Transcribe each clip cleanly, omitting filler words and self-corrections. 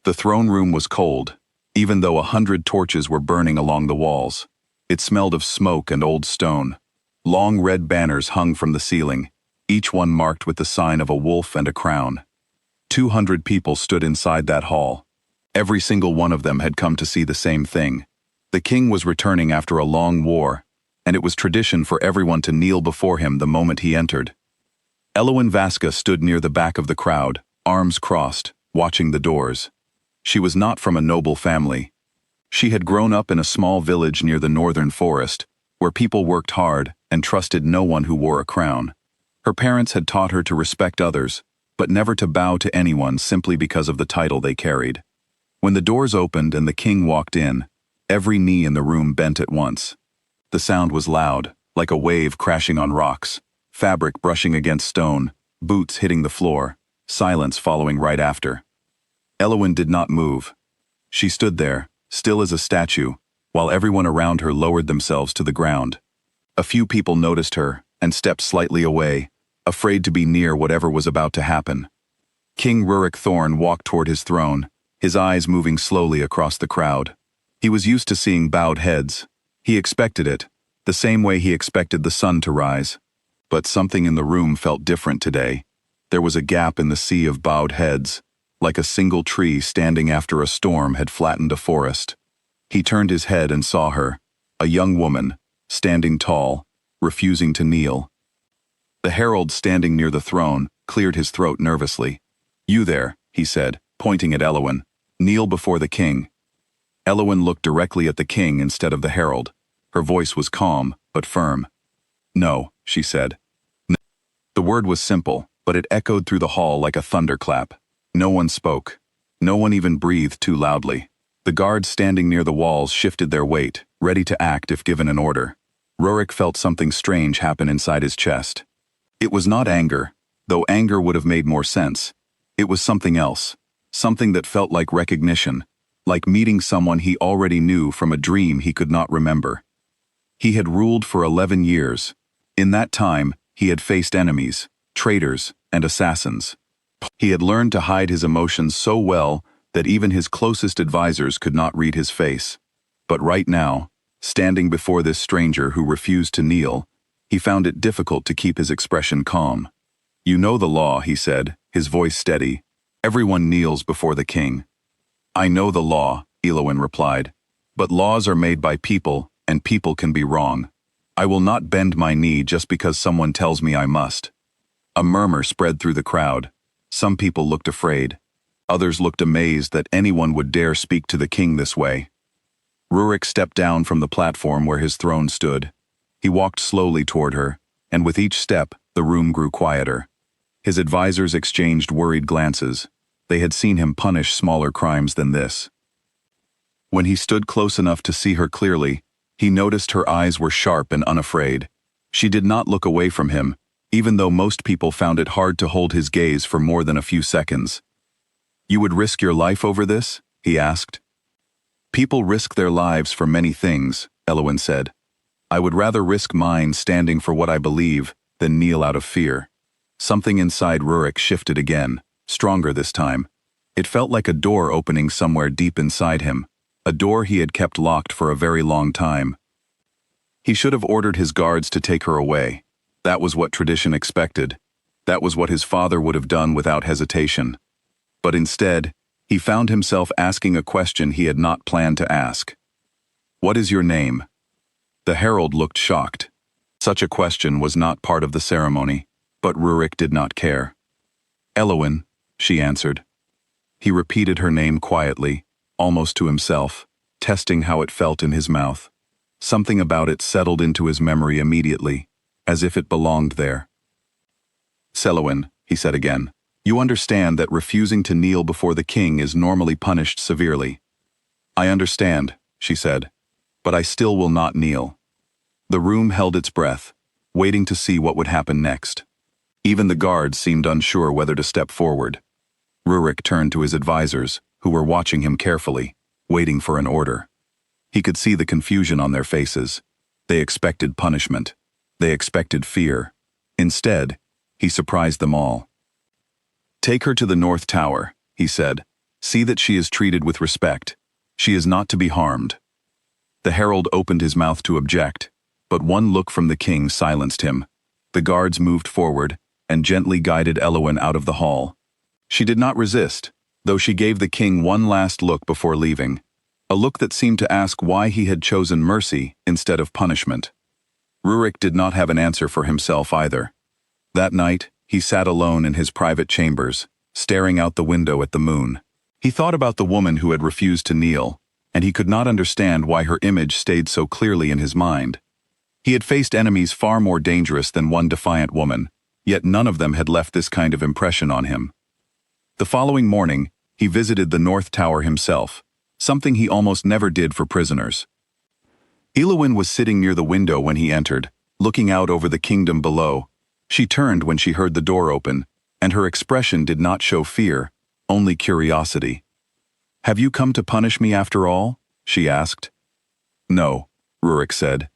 The throne room was cold, even though 100 torches were burning along the walls. It smelled of smoke and old stone. Long red banners hung from the ceiling, each one marked with the sign of a wolf and a crown. 200 people stood inside that hall. Every single one of them had come to see the same thing. The king was returning after a long war, and it was tradition for everyone to kneel before him the moment he entered. Elowen Vasca stood near the back of the crowd, arms crossed, watching the doors. She was not from a noble family. She had grown up in a small village near the northern forest, where people worked hard and trusted no one who wore a crown. Her parents had taught her to respect others, but never to bow to anyone simply because of the title they carried. When the doors opened and the king walked in, every knee in the room bent at once. The sound was loud, like a wave crashing on rocks, fabric brushing against stone, boots hitting the floor, silence following right after. Elowen did not move. She stood there, still as a statue, while everyone around her lowered themselves to the ground. A few people noticed her and stepped slightly away, afraid to be near whatever was about to happen. King Rurik Thorne walked toward his throne, his eyes moving slowly across the crowd. He was used to seeing bowed heads. He expected it, the same way he expected the sun to rise. But something in the room felt different today. There was a gap in the sea of bowed heads, like a single tree standing after a storm had flattened a forest. He turned his head and saw her, a young woman, standing tall, refusing to kneel. The herald standing near the throne cleared his throat nervously. "You there," he said, pointing at Elowen. "Kneel before the king." Elowen looked directly at the king instead of the herald. Her voice was calm, but firm. "No," she said. No. The word was simple, but it echoed through the hall like a thunderclap. No one spoke. No one even breathed too loudly. The guards standing near the walls shifted their weight, ready to act if given an order. Rurik felt something strange happen inside his chest. It was not anger, though anger would have made more sense. It was something else, something that felt like recognition, like meeting someone he already knew from a dream he could not remember. He had ruled for 11 years. In that time, he had faced enemies, traitors, and assassins. He had learned to hide his emotions so well that even his closest advisors could not read his face. But right now, standing before this stranger who refused to kneel, he found it difficult to keep his expression calm. "You know the law," he said, his voice steady. "Everyone kneels before the king." "I know the law," Elowen replied, "but laws are made by people, and people can be wrong. I will not bend my knee just because someone tells me I must." A murmur spread through the crowd. Some people looked afraid. Others looked amazed that anyone would dare speak to the king this way. Rurik stepped down from the platform where his throne stood. He walked slowly toward her, and with each step, the room grew quieter. His advisors exchanged worried glances. They had seen him punish smaller crimes than this. When he stood close enough to see her clearly, he noticed her eyes were sharp and unafraid. She did not look away from him, even though most people found it hard to hold his gaze for more than a few seconds. "You would risk your life over this?" he asked. "People risk their lives for many things," Elowen said. "I would rather risk mine standing for what I believe than kneel out of fear." Something inside Rurik shifted again, stronger this time. It felt like a door opening somewhere deep inside him, a door he had kept locked for a very long time. He should have ordered his guards to take her away. That was what tradition expected. That was what his father would have done without hesitation. But instead, he found himself asking a question he had not planned to ask. "What is your name?" The herald looked shocked. Such a question was not part of the ceremony, but Rurik did not care. "Elowen," she answered. He repeated her name quietly, almost to himself, testing how it felt in his mouth. Something about it settled into his memory immediately, as if it belonged there. "Elowen," he said again, "you understand that refusing to kneel before the king is normally punished severely." "I understand," she said, "but I still will not kneel." The room held its breath, waiting to see what would happen next. Even the guards seemed unsure whether to step forward. Rurik turned to his advisors, who were watching him carefully, waiting for an order. He could see the confusion on their faces. They expected punishment. They expected fear. Instead, he surprised them all. "Take her to the North Tower," he said, See that she is treated with respect. She is not to be harmed." The herald opened his mouth to object, but one look from the king silenced him. The guards moved forward and gently guided Elowen out of the hall. She did not resist, though she gave the king one last look before leaving, a look that seemed to ask why he had chosen mercy instead of punishment. Rurik did not have an answer for himself either. That night, he sat alone in his private chambers, staring out the window at the moon. He thought about the woman who had refused to kneel, and he could not understand why her image stayed so clearly in his mind. He had faced enemies far more dangerous than one defiant woman, yet none of them had left this kind of impression on him. The following morning, he visited the North Tower himself, something he almost never did for prisoners. Elowen was sitting near the window when he entered, looking out over the kingdom below. She turned when she heard the door open, and her expression did not show fear, only curiosity. "Have you come to punish me after all?" she asked. "No," Rurik said.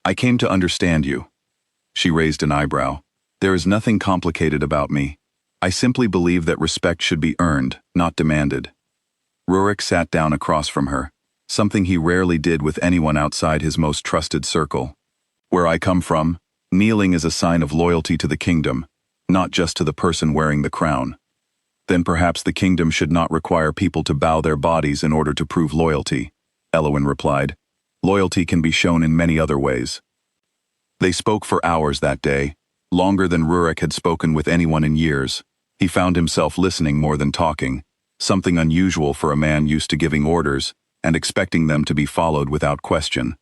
"I came to understand you." She raised an eyebrow. "There is nothing complicated about me. I simply believe that respect should be earned, not demanded." Rurik sat down across from her, something he rarely did with anyone outside his most trusted circle. "Where I come from, kneeling is a sign of loyalty to the kingdom, not just to the person wearing the crown." "Then perhaps the kingdom should not require people to bow their bodies in order to prove loyalty," Elowen replied. "Loyalty can be shown in many other ways." They spoke for hours that day, longer than Rurik had spoken with anyone in years. He found himself listening more than talking, something unusual for a man used to giving orders and expecting them to be followed without question.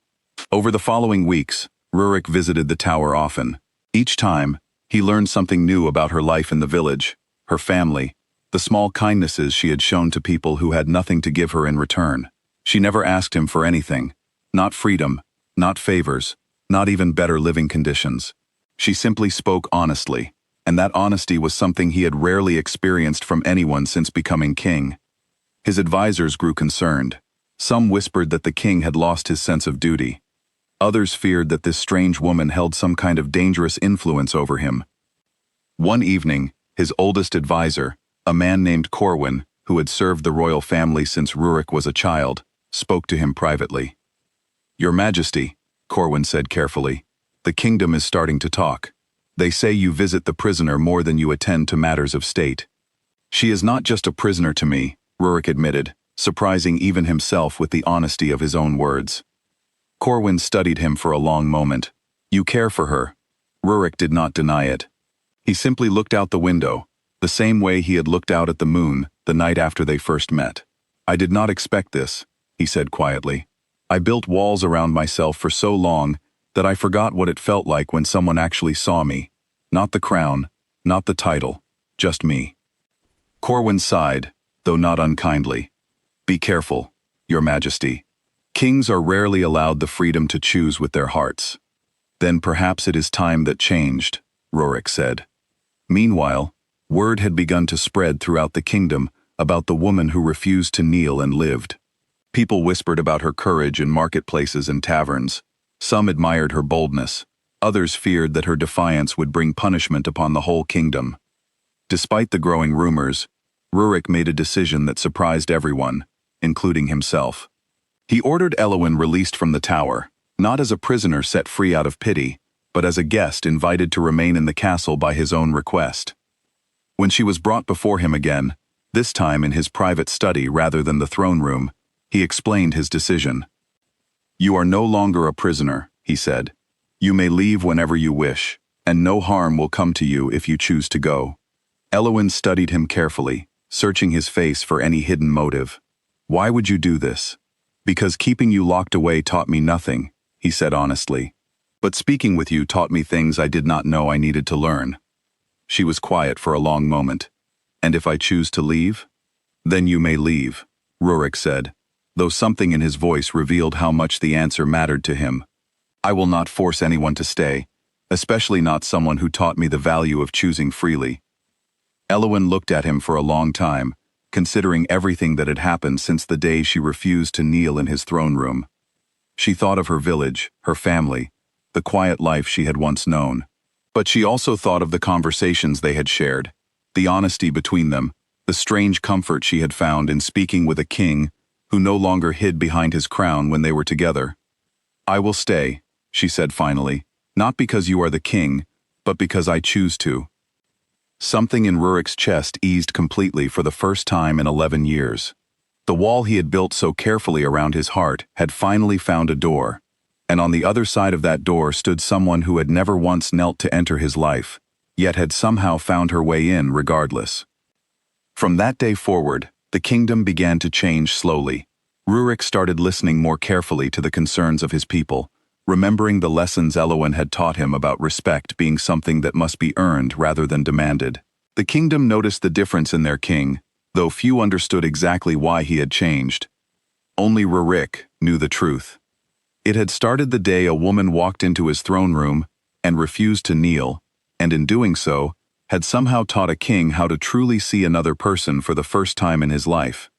Over the following weeks, Rurik visited the tower often. Each time, he learned something new about her life in the village, her family, the small kindnesses she had shown to people who had nothing to give her in return. She never asked him for anything, not freedom, not favors, not even better living conditions. She simply spoke honestly, and that honesty was something he had rarely experienced from anyone since becoming king. His advisors grew concerned. Some whispered that the king had lost his sense of duty. Others feared that this strange woman held some kind of dangerous influence over him. One evening, his oldest advisor, a man named Corwin, who had served the royal family since Rurik was a child, spoke to him privately. "Your Majesty," Corwin said carefully, "the kingdom is starting to talk. They say you visit the prisoner more than you attend to matters of state." "She is not just a prisoner to me," Rurik admitted, surprising even himself with the honesty of his own words. Corwin studied him for a long moment. "You care for her." Rurik did not deny it. He simply looked out the window, the same way he had looked out at the moon the night after they first met. "I did not expect this," he said quietly. "I built walls around myself for so long that I forgot what it felt like when someone actually saw me. Not the crown, not the title, just me." Corwin sighed, though not unkindly. "Be careful, Your Majesty. Kings are rarely allowed the freedom to choose with their hearts." "Then perhaps it is time that changed," Rurik said. Meanwhile, word had begun to spread throughout the kingdom about the woman who refused to kneel and lived. People whispered about her courage in marketplaces and taverns. Some admired her boldness. Others feared that her defiance would bring punishment upon the whole kingdom. Despite the growing rumors, Rurik made a decision that surprised everyone, including himself. He ordered Elowen released from the tower, not as a prisoner set free out of pity, but as a guest invited to remain in the castle by his own request. When she was brought before him again, this time in his private study rather than the throne room, he explained his decision. "You are no longer a prisoner," he said. "You may leave whenever you wish, and no harm will come to you if you choose to go." Elowen studied him carefully, searching his face for any hidden motive. "Why would you do this?" "Because keeping you locked away taught me nothing," he said honestly. "But speaking with you taught me things I did not know I needed to learn." She was quiet for a long moment. "And if I choose to leave?" "Then you may leave," Rurik said, though something in his voice revealed how much the answer mattered to him. "I will not force anyone to stay, especially not someone who taught me the value of choosing freely." Elowen looked at him for a long time, considering everything that had happened since the day she refused to kneel in his throne room. She thought of her village, her family, the quiet life she had once known. But she also thought of the conversations they had shared, the honesty between them, the strange comfort she had found in speaking with a king who no longer hid behind his crown when they were together. "I will stay," she said finally, "not because you are the king, but because I choose to." Something in Rurik's chest eased completely for the first time in 11 years. The wall he had built so carefully around his heart had finally found a door, and on the other side of that door stood someone who had never once knelt to enter his life, yet had somehow found her way in regardless. From that day forward, the kingdom began to change slowly. Rurik started listening more carefully to the concerns of his people, remembering the lessons Elowen had taught him about respect being something that must be earned rather than demanded. The kingdom noticed the difference in their king, though few understood exactly why he had changed. Only Rurik knew the truth. It had started the day a woman walked into his throne room and refused to kneel, and in doing so, had somehow taught a king how to truly see another person for the first time in his life.